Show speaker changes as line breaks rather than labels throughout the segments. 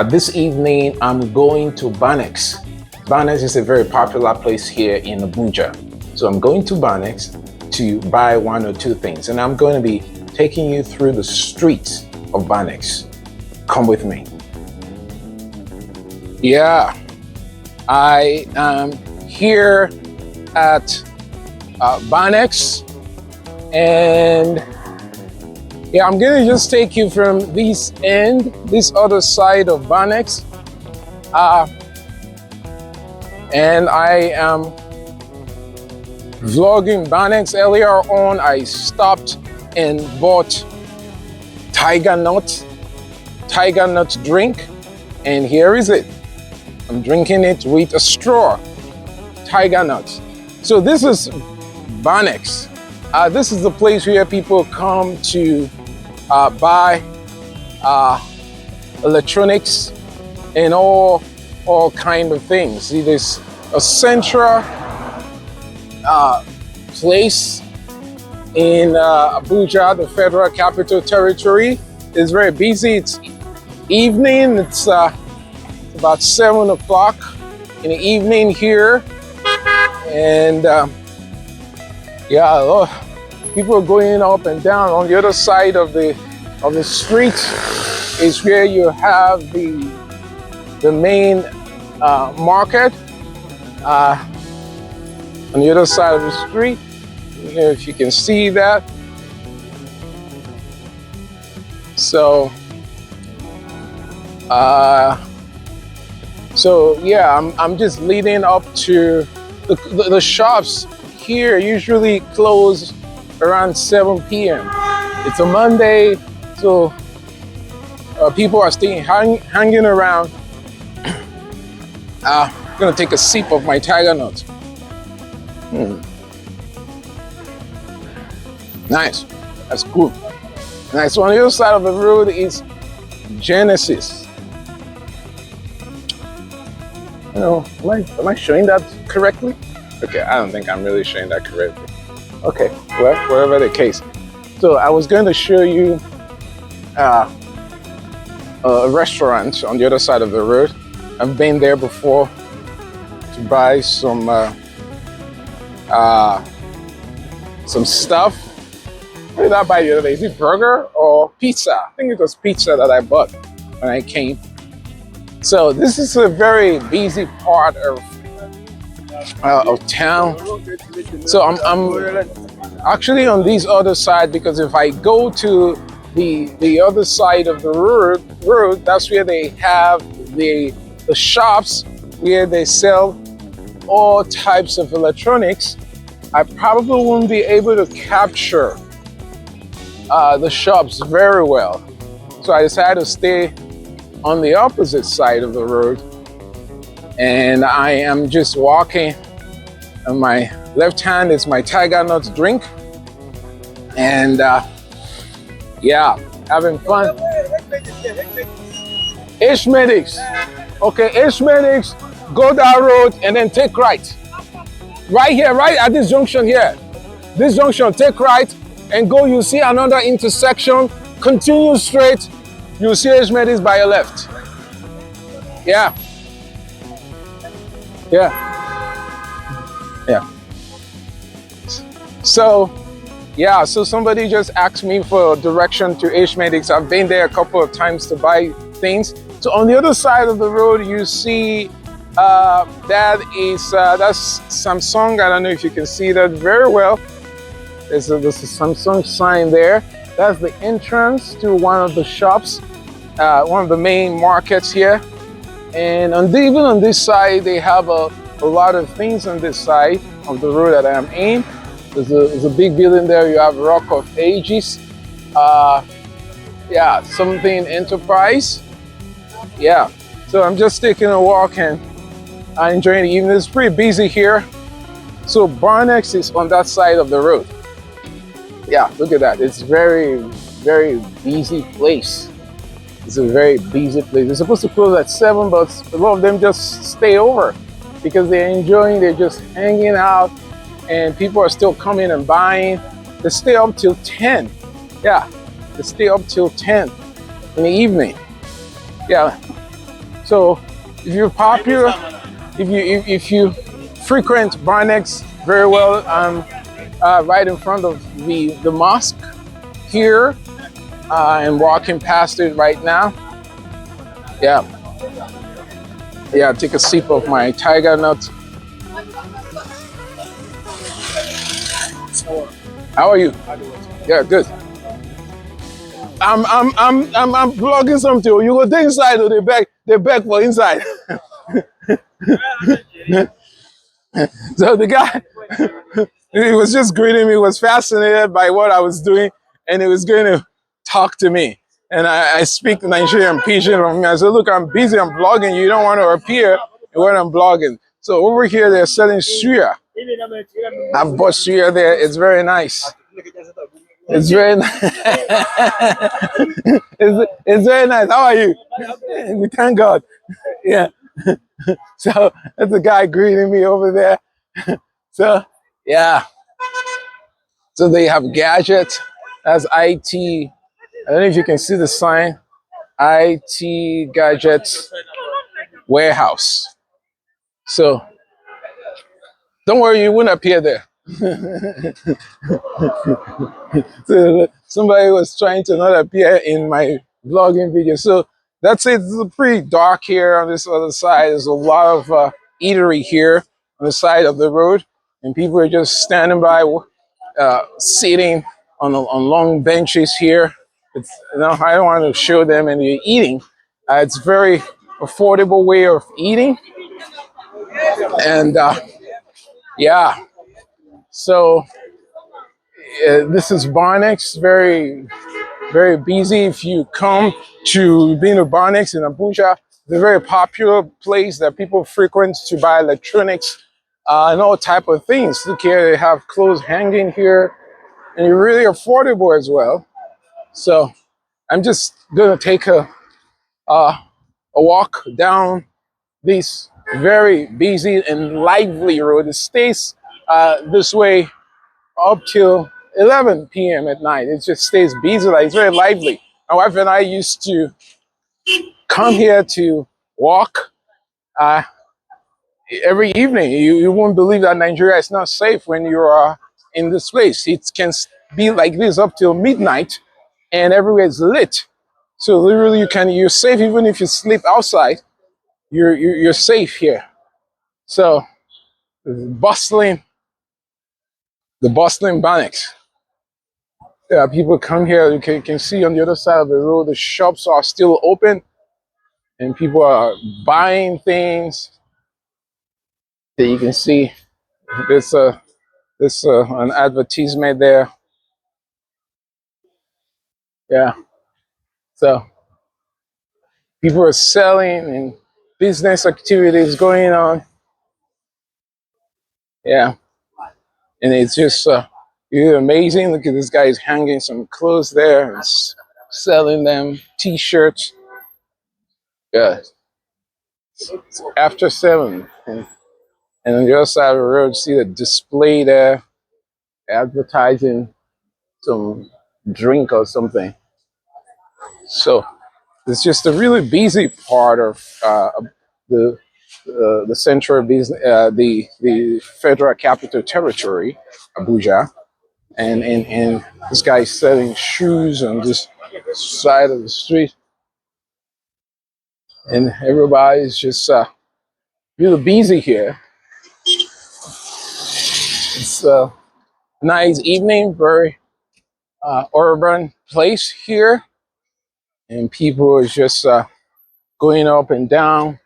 This evening, I'm going to Banex. Banex is a very popular place here in Abuja. So I'm going to Banex to buy one or two things, and I'm going to be taking you through the streets of Banex. Come with me. Yeah, I am here at Banex, and yeah, I'm gonna just take you from this other side of Banex, and I am vlogging Banex. Earlier on, I stopped and bought Tigernut drink, and here is it. I'm drinking it with a straw, Tigernut. So this is Banex. This is the place where people come to buy electronics and all kind of things. It is a central place in Abuja, the Federal Capital Territory. It's very busy. It's evening. It's about 7 o'clock in the evening here, and yeah, people are going up and down. On the other side of the street is where you have the main market. On the other side of the street, here, if you can see that. So yeah, I'm just leading up to the shops here. Usually close around 7 p.m. It's a Monday, so people are staying hanging around. I'm gonna take a sip of my Tigernut. Nice, that's cool. Nice. So on the other side of the road is Genesis. You know, am I showing that correctly? Okay, I don't think I'm really showing that correctly. Okay, well, whatever the case. So I was going to show you a restaurant on the other side of the road. I've been there before to buy some stuff. What did I buy the other day? Is it burger or pizza? I think it was pizza that I bought when I came. So this is a very busy part of town. So I'm actually on this other side, because if I go to the other side of the road, that's where they have the shops where they sell all types of electronics. I probably won't be able to capture the shops very well. So I decided to stay on the opposite side of the road, and I am just walking. On my left hand is my Tigernut drink, and yeah, having fun. H-Medics. Okay, H-Medics, go that road and then take right. Right here, right at this junction here. This junction, take right and go. You see another intersection. Continue straight. You'll see H-Medics by your left. Yeah. Yeah. Yeah. So, yeah, so somebody just asked me for direction to H-Medics. I've been there a couple of times to buy things. So on the other side of the road, you see that's Samsung. I don't know if you can see that very well. There's a Samsung sign there. That's the entrance to one of the shops, one of the main markets here. And even on this side, they have a lot of things on this side of the road that I am in. There's a big building there. You have Rock of Ages. Yeah, something Enterprise. Yeah, so I'm just taking a walk and enjoying the evening. It's pretty busy here. So Banex is on that side of the road. Yeah, look at that. It's very, very busy place. It's a very busy place. It's supposed to close at 7, but a lot of them just stay over because they're enjoying, they're just hanging out, and people are still coming and buying. They stay up till 10. Yeah, they stay up till 10 in the evening. Yeah. So if you're popular, if you frequent Banex very well, right in front of the mosque here, and walking past it right now. Yeah, yeah. Take a sip of my Tigernut. How are you? Yeah, good. I'm vlogging something. You go to inside or they beg for inside. So the guy, he was just greeting me, was fascinated by what I was doing, and he was going to talk to me. And I speak Nigerian pidgin from me. I said, look, I'm busy, I'm vlogging. You don't want to appear when I'm vlogging. So over here, they're selling suya. I've bought suya there. It's very nice. It's very nice. It's very nice. How are you? We thank God. Yeah. So that's the guy greeting me over there. So yeah. So they have gadgets. That's IT. I don't know if you can see the sign. IT gadgets warehouse. So don't worry, you wouldn't appear there. So somebody was trying to not appear in my vlogging video. So that's it. It's pretty dark here on this other side. There's a lot of eatery here on the side of the road, and people are just standing by, sitting on long benches here. It's, I don't want to show them and they're eating. It's very affordable way of eating, and yeah. So this is Banex, very busy. If you come to being a Banex in Abuja, it's a very popular place that people frequent to buy electronics and all type of things. Look here, they have clothes hanging here, and you're really affordable as well. So I'm just gonna take a walk down this very busy and lively road. It stays this way up till 11 p.m. at night. It just stays busy, like it's very lively. My wife and I used to come here to walk uh, every evening. You won't believe that Nigeria is not safe when you are in this place. It can be like this up till midnight, and everywhere is lit. So literally, you're safe even if you sleep outside. You're safe here. So bustling, the bustling Banex. Yeah, people come here. You can see on the other side of the road, the shops are still open, and people are buying things. That you can see this an advertisement there. Yeah, so people are selling and business activities going on. Yeah, and it's just amazing. Look at this guy is hanging some clothes there and selling them T-shirts. Yeah, it's after 7, and on the other side of the road, see the display there advertising some drink or something. So it's just a really busy part of the the central business, the Federal Capital Territory, Abuja, and this guy is selling shoes on this side of the street, and everybody's just really busy here. It's a nice evening, very urban place here, and people are just going up and down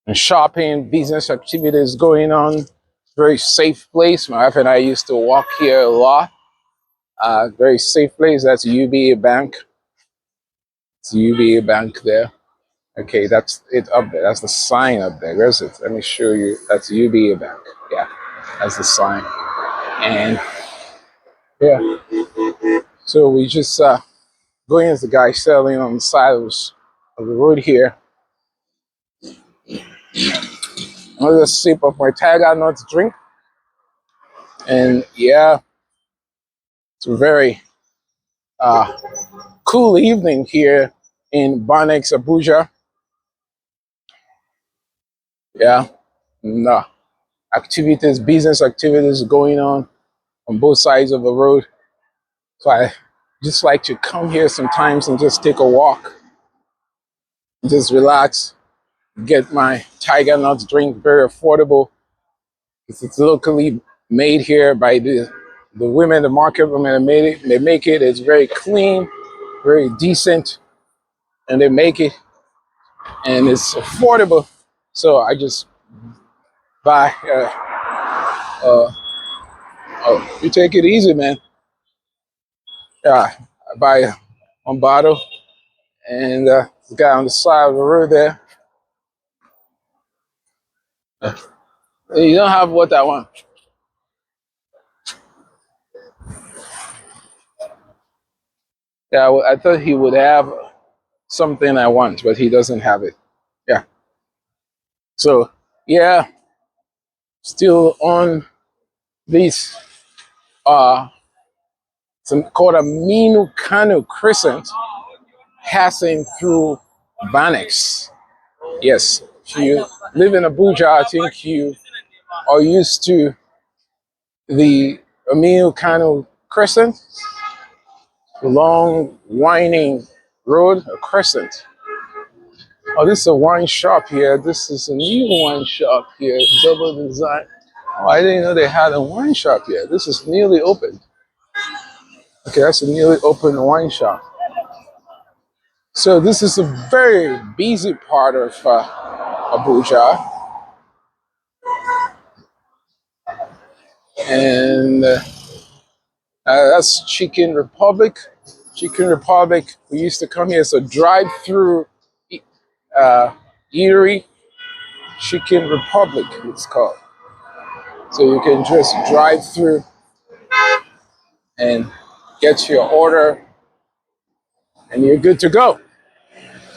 and shopping, business activities going on. Very safe place. My wife and I used to walk here a lot. Very safe place. That's UBA Bank. It's UBA Bank there. Okay, that's it up there. That's the sign up there. Where's it? Let me show you. That's UBA Bank. Yeah, that's the sign. And yeah, so we just going as the guy selling on the side of the road here. Another sip of my Tigernut drink. And yeah, it's very uh, cool evening here in Banex, Abuja. Yeah, no activities, business activities going on both sides of the road. So I just like to come here sometimes and just take a walk, just relax, get my Tigernut drink, very affordable. It's locally made here by the women, the market women that made it. They make it. It's very clean, very decent, and they make it, and it's affordable. So I just buy. Uh, oh, you take it easy, man. Yeah, I buy one bottle, and the guy on the side of the road there. You don't have what I want. Yeah, well, I thought he would have something I want, but he doesn't have it. Yeah. So yeah, still on this some called a Minu Kanu Crescent passing through Banex. Yes, if you live in Abuja, I think you are used to the Aminu Kanu Crescent, long winding road, a crescent. Oh, this is a wine shop here. This is a new wine shop here, double design. Oh, I didn't know they had a wine shop here. This is newly opened. Okay, that's a newly opened wine shop. So this is a very busy part of Abuja, and that's Chicken Republic. Chicken Republic. We used to come here as a drive-through uh, eatery. Chicken Republic, it's called. So you can just drive through and get your order, and you're good to go.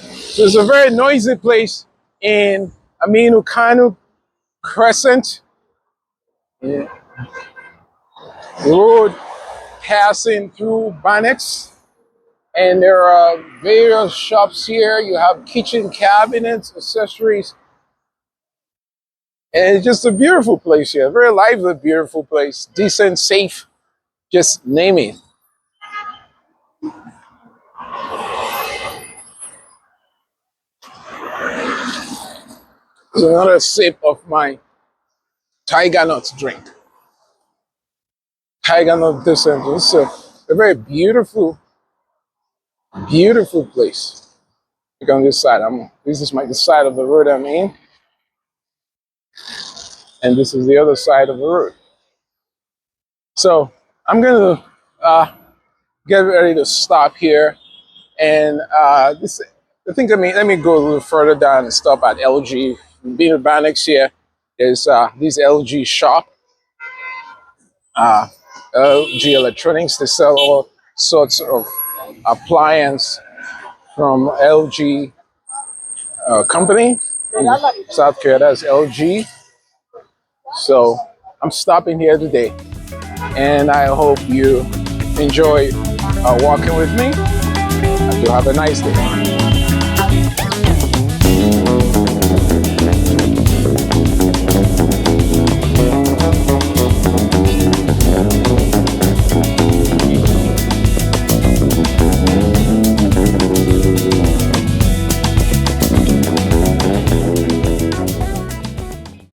So it's a very noisy place in Aminu Kanu Crescent. Yeah. Road passing through Banex, and there are various shops here. You have kitchen cabinets, accessories, and it's just a beautiful place here. Very lively, beautiful place. Decent, safe, just name it. It's another sip of my Tigernut drink. Tigernut Descent. It's a very beautiful, beautiful place. Look on this side. This is the side of the road I'm in, and this is the other side of the road. So I'm gonna get ready to stop here, and this. I think let me go a little further down and stop at LG. Being a Banex here, there's this LG shop, uh, LG Electronics. They sell all sorts of appliance from LG company in South Korea. That's LG. So I'm stopping here today, and I hope you enjoy walking with me. And you have a nice day.